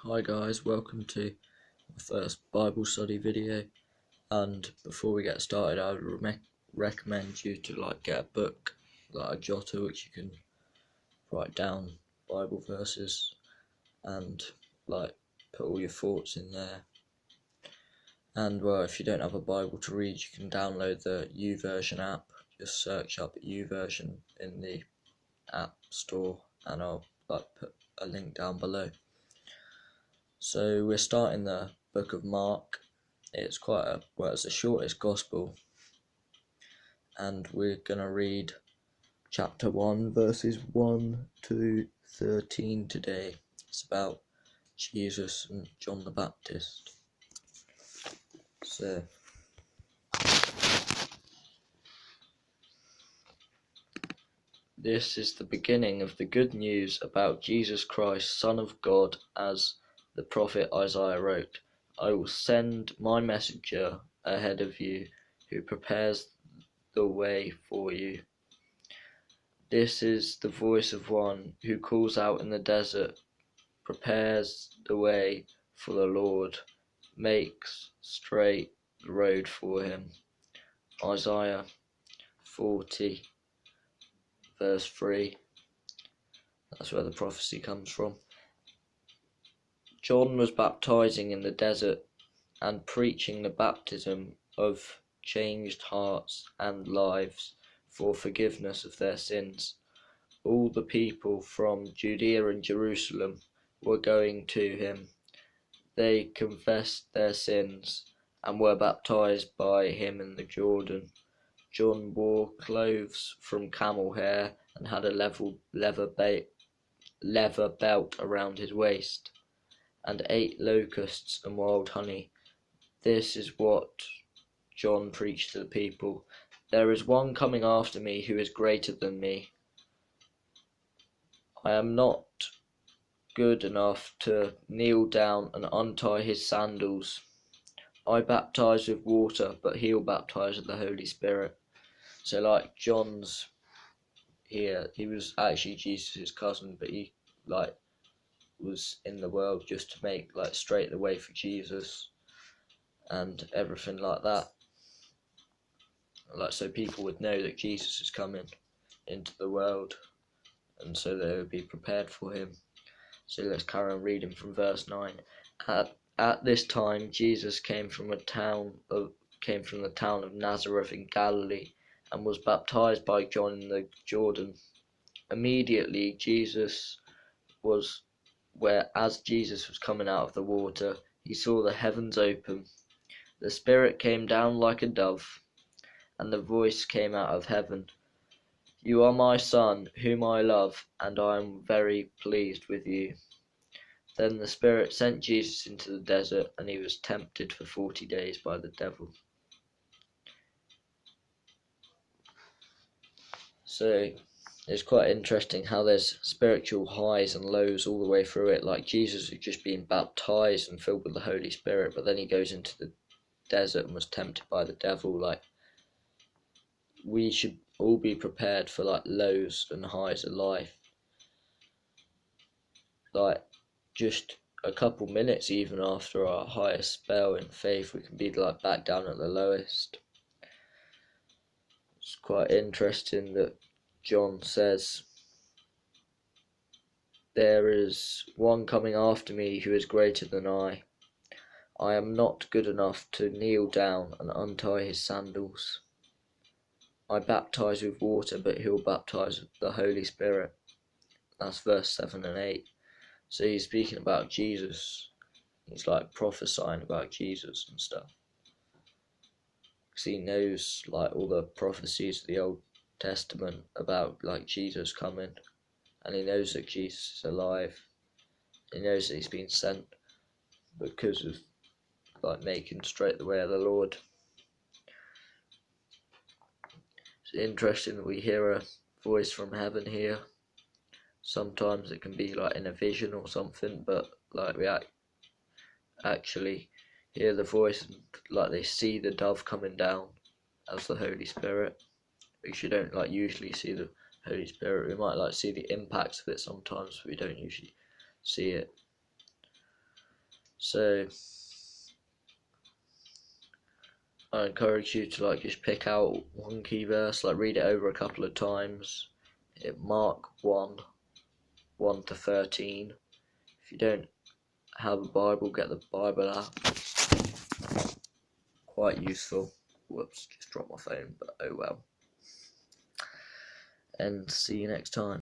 Hi guys, welcome to my first Bible study video, and before we get started I would recommend you to get a book like a jotter which you can write down Bible verses and put all your thoughts in there. And if you don't have a Bible to read, you can download the YouVersion app. Just search up YouVersion in the app store and I'll put a link down below. So we're starting the book of Mark. It's it's the shortest gospel, and we're gonna read chapter 1 verses 1 to 13 today. It's about Jesus and John the Baptist. So this is the beginning of the good news about Jesus Christ, Son of God, as the prophet Isaiah wrote. I will send my messenger ahead of you, who prepares the way for you. This is the voice of one who calls out in the desert, prepares the way for the Lord, makes straight the road for him. Isaiah 40 verse 3. That's where the prophecy comes from. John was baptizing in the desert and preaching the baptism of changed hearts and lives for forgiveness of their sins. All the people from Judea and Jerusalem were going to him. They confessed their sins and were baptized by him in the Jordan. John wore clothes from camel hair and had a leather belt around his waist, and ate locusts and wild honey. This is what John preached to the people. There is one coming after me who is greater than me. I am not good enough to kneel down and untie his sandals. I baptize with water, but he'll baptize with the Holy Spirit. So John's here, he was actually Jesus' cousin, but he was in the world just to make straight the way for Jesus and everything like that. So people would know that Jesus is coming into the world, and so they would be prepared for him. So let's carry on reading from verse 9. At this time Jesus came from the town of Nazareth in Galilee, and was baptized by John in the Jordan. Immediately as Jesus was coming out of the water, he saw the heavens open. The Spirit came down like a dove, and the voice came out of heaven, "You are my Son, whom I love, and I am very pleased with you." Then the Spirit sent Jesus into the desert, and he was tempted for 40 days by the devil. So it's quite interesting how there's spiritual highs and lows all the way through it. Jesus had just been baptized and filled with the Holy Spirit, but then he goes into the desert and was tempted by the devil. We should all be prepared for lows and highs of life. Just a couple minutes even after our highest spell in faith, we can be back down at the lowest. It's quite interesting that John says, "There is one coming after me who is greater than I. I am not good enough to kneel down and untie his sandals. I baptize with water, but he'll baptize with the Holy Spirit." That's verse 7 and 8. So he's speaking about Jesus. He's prophesying about Jesus and stuff, because he knows all the prophecies of the Old Testament about Jesus coming, and he knows that Jesus is alive. He knows that he's been sent because of making straight the way of the Lord. It's interesting that we hear a voice from heaven here. Sometimes it can be in a vision or something, but we actually hear the voice, and they see the dove coming down as the Holy Spirit, which you don't usually see the Holy Spirit. We might see the impacts of it sometimes, but we don't usually see it. So I encourage you to like just pick out one key verse, like read it over a couple of times. Mark 1 to 13. If you don't have a Bible, get the Bible app. Quite useful. Whoops, just dropped my phone, but oh well. And see you next time.